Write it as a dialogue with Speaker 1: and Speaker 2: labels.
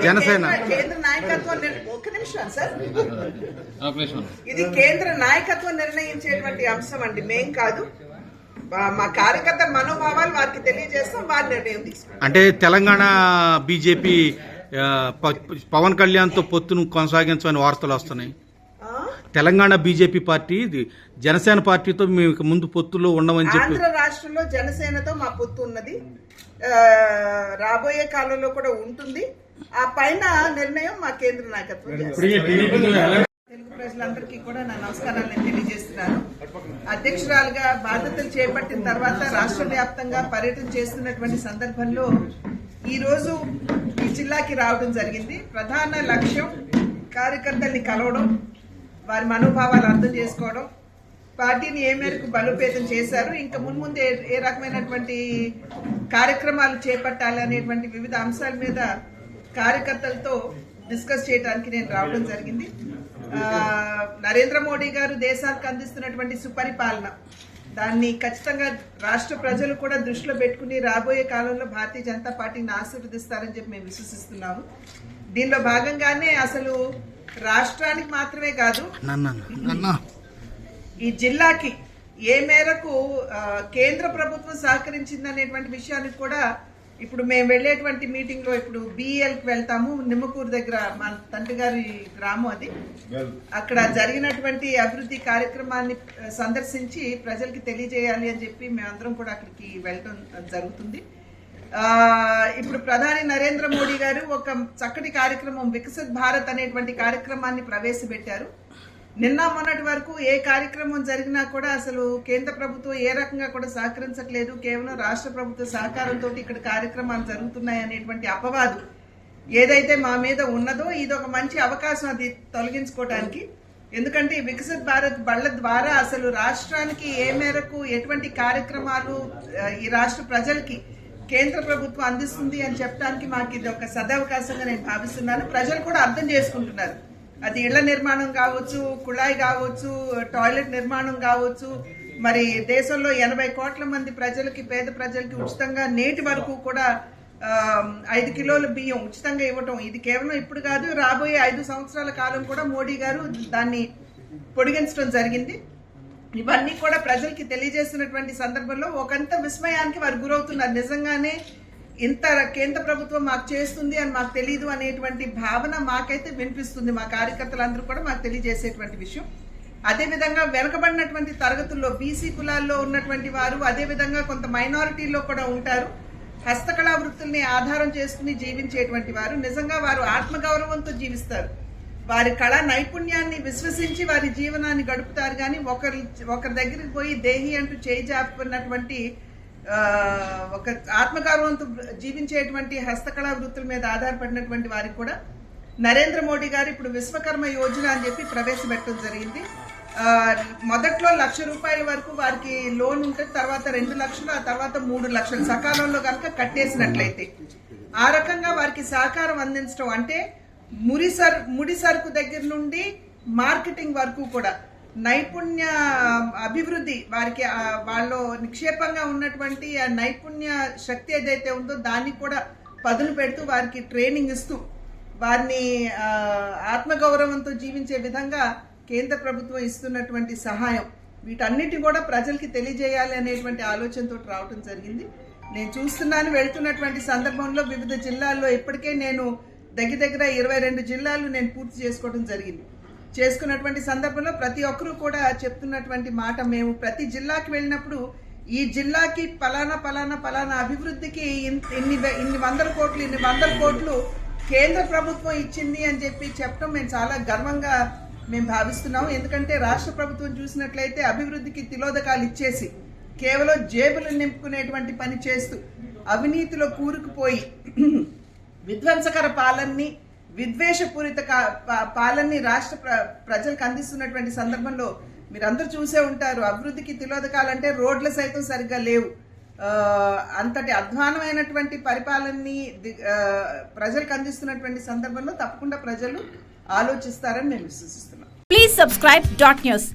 Speaker 1: జనసేన
Speaker 2: కేంద్ర నాయకత్వం ఒక్క నిమిషం సార్, ఇది కేంద్ర నాయకత్వం నిర్ణయించేటువంటి అంశం అండి, మేం కాదు. మా కార్యకర్త మనోభావాలు వారికి తెలియజేస్తాం, వారి నిర్ణయం తీసుకుంటాం.
Speaker 1: అంటే తెలంగాణ బీజేపీ పవన్ కళ్యాణ్ తో పొత్తును కొనసాగించమని వార్తలు వస్తున్నాయి. తెలంగాణ బీజేపీ పార్టీ జనసేన పార్టీతో మీకు ముందు పొత్తులో ఉండమని చెప్పి
Speaker 2: ఆంధ్ర రాష్ట్రంలో జనసేనతో మా పొత్తు ఉన్నది, రాబోయే కాలంలో కూడా ఉంటుంది. ఆ పైన నిర్ణయం మా కేంద్ర నాయకత్వం చేస్తుంది. తెలుగు ప్రజలందరికీ కూడా నా నమస్కారాలు నేను తెలియజేస్తున్నాను. అధ్యక్షురాలుగా బాధ్యతలు చేపట్టిన తర్వాత రాష్ట్ర వ్యాప్తంగా పర్యటన చేస్తున్నటువంటి సందర్భంలో ఈ రోజు ఈ జిల్లాకి రావడం జరిగింది. ప్రధాన లక్ష్యం కార్యకర్తల్ని కలవడం, వారి మనోభావాలు అర్థం చేసుకోవడం, పార్టీని ఏ మేరకు బలోపేతం చేశారు, ఇంకా మున్ముందు ఏ రకమైనటువంటి కార్యక్రమాలు చేపట్టాలి అనేటువంటి వివిధ అంశాల మీద కార్యకర్తలతో డిస్కస్ చేయడానికి నేను రావడం జరిగింది. నరేంద్ర మోడీ గారు దేశానికి అందిస్తున్నటువంటి సుపరిపాలన, దాన్ని ఖచ్చితంగా రాష్ట్ర ప్రజలు కూడా దృష్టిలో పెట్టుకుని రాబోయే కాలంలో భారతీయ జనతా పార్టీని ఆశీర్వదిస్తారని చెప్పి మేము విశ్వసిస్తున్నాము. దీనిలో భాగంగానే అసలు రాష్ట్రానికి మాత్రమే కాదు, ఈ జిల్లాకి ఏ మేరకు కేంద్ర ప్రభుత్వం సహకరించిందనేటువంటి విషయానికి కూడా ఇప్పుడు మేము వెళ్లేటువంటి మీటింగ్ లో ఇప్పుడు బిఎల్కి వెళ్తాము. నిమ్మకూరు దగ్గర మా తండ్రి గారి గ్రామం అది, అక్కడ జరిగినటువంటి అభివృద్ధి కార్యక్రమాన్ని సందర్శించి ప్రజలకి తెలియజేయాలి అని చెప్పి మేమందరం కూడా అక్కడికి వెళ్ళడం జరుగుతుంది. ఇప్పుడు ప్రధాని నరేంద్ర మోడీ గారు ఒక చక్కటి కార్యక్రమం వికసిత్ భారత్ అనేటువంటి కార్యక్రమాన్ని ప్రవేశపెట్టారు. నిన్న మొన్నటి వరకు ఏ కార్యక్రమం జరిగినా కూడా అసలు కేంద్ర ప్రభుత్వం ఏ రకంగా కూడా సహకరించట్లేదు, కేవలం రాష్ట్ర ప్రభుత్వ సహకారంతో ఇక్కడ కార్యక్రమాలు జరుగుతున్నాయి అనేటువంటి అపవాదు ఏదైతే మా మీద ఉన్నదో, ఇది ఒక మంచి అవకాశం అది తొలగించుకోవడానికి. ఎందుకంటే వికసిత్ భారత్ బళ్ల ద్వారా అసలు రాష్ట్రానికి ఏ మేరకు ఎటువంటి కార్యక్రమాలు ఈ రాష్ట్ర ప్రజలకి కేంద్ర ప్రభుత్వం అందిస్తుంది అని చెప్పడానికి మాకు ఇది ఒక సదవకాశంగా నేను భావిస్తున్నాను. ప్రజలు కూడా అర్థం చేసుకుంటున్నారు. అది ఇళ్ల నిర్మాణం కావచ్చు, కుళాయి కావచ్చు, టాయిలెట్ నిర్మాణం కావచ్చు, మరి దేశంలో 80 కోట్ల మంది ప్రజలకి, పేద ప్రజలకి ఉచితంగా నేటి వరకు కూడా 5 కిలోల బియ్యం ఉచితంగా ఇవ్వటం, ఇది కేవలం ఇప్పుడు కాదు, రాబోయే 5 సంవత్సరాల కాలం కూడా మోడీ గారు దాన్ని పొడిగించడం జరిగింది. ఇవన్నీ కూడా ప్రజలకి తెలియజేస్తున్నటువంటి సందర్భంలో ఒకంత విస్మయానికి వారు గురవుతున్నారు. నిజంగానే ఇంత కేంద్ర ప్రభుత్వం మాకు చేస్తుంది అని మాకు తెలియదు అనేటువంటి భావన మాకైతే వినిపిస్తుంది. మా కార్యకర్తలందరూ కూడా మాకు తెలియజేసేటువంటి విషయం. అదేవిధంగా వెనుకబడినటువంటి తరగతుల్లో బీసీ కులాల్లో ఉన్నటువంటి వారు, అదేవిధంగా కొంత మైనారిటీల్లో కూడా ఉంటారు. హస్తకళా వృత్తుల్ని ఆధారం చేసుకుని జీవించేటువంటి వారు, నిజంగా వారు ఆత్మగౌరవంతో జీవిస్తారు. వారి కళా నైపుణ్యాన్ని విశ్వసించి వారి జీవనాన్ని గడుపుతారు. కానీ ఒకరి దగ్గరికి పోయి దేహి అంటూ చేయి జాపుకున్నటువంటి ఒక ఆత్మగౌరవంతో జీవించేటువంటి హస్తకళా వృత్తుల మీద ఆధారపడినటువంటి వారికి కూడా నరేంద్ర మోడీ గారు ఇప్పుడు విశ్వకర్మ యోజన అని చెప్పి ప్రవేశపెట్టడం జరిగింది. మొదట్లో ₹1,00,000 వరకు వారికి లోన్ ఉంటుంది, తర్వాత 2 లక్షలు, ఆ తర్వాత 3 లక్షలు సకాలంలో కనుక కట్టేసినట్లయితే ఆ రకంగా వారికి సహకారం అందించడం. అంటే ముడి సరుకు దగ్గర నుండి మార్కెటింగ్ వరకు కూడా నైపుణ్య అభివృద్ధి, వారికి వాళ్ళు నిక్షేపంగా ఉన్నటువంటి ఆ నైపుణ్య శక్తి ఏదైతే ఉందో దాన్ని కూడా పదును పెడుతూ వారికి ట్రైనింగ్ ఇస్తూ వారిని ఆత్మగౌరవంతో జీవించే విధంగా కేంద్ర ప్రభుత్వం ఇస్తున్నటువంటి సహాయం, వీటన్నిటి కూడా ప్రజలకి తెలియజేయాలి అనేటువంటి ఆలోచనతో రావడం జరిగింది. నేను చూస్తున్నాను, వెళ్తున్నటువంటి సందర్భంలో వివిధ జిల్లాల్లో ఇప్పటికే నేను దగ్గర 22 జిల్లాలు నేను పూర్తి చేసుకోవడం జరిగింది. చేసుకున్నటువంటి సందర్భంలో ప్రతి ఒక్కరూ కూడా చెప్తున్నటువంటి మాట, మేము ప్రతి జిల్లాకి వెళ్ళినప్పుడు ఈ జిల్లాకి పలానా అభివృద్ధికి ఇన్ని 100 కోట్లు కేంద్ర ప్రభుత్వం ఇచ్చింది అని చెప్పి చెప్పడం మేము చాలా గర్వంగా మేము భావిస్తున్నాము. ఎందుకంటే రాష్ట్ర ప్రభుత్వం చూసినట్లయితే అభివృద్ధికి తిలోదకాలు ఇచ్చేసి కేవలం జేబులు నింపుకునేటువంటి పని చేస్తూ అవినీతిలో కూరుకుపోయి విధ్వంసకర పాలనని, విద్వేషపూరిత పాలనని రాష్ట్ర ప్రజలకు అందిస్తున్నటువంటి సందర్భంలో మీరందరూ చూసే ఉంటారు. అభివృద్ధికి తిలోదకాలంటే రోడ్లు సైతం సరిగ్గా లేవు. అంతటి అధ్వానమైనటువంటి పరిపాలనని ప్రజలకు అందిస్తున్నటువంటి సందర్భంలో తప్పకుండా ప్రజలు ఆలోచిస్తారని మేము విశ్వసిస్తున్నాం.
Speaker 3: Please subscribe .news.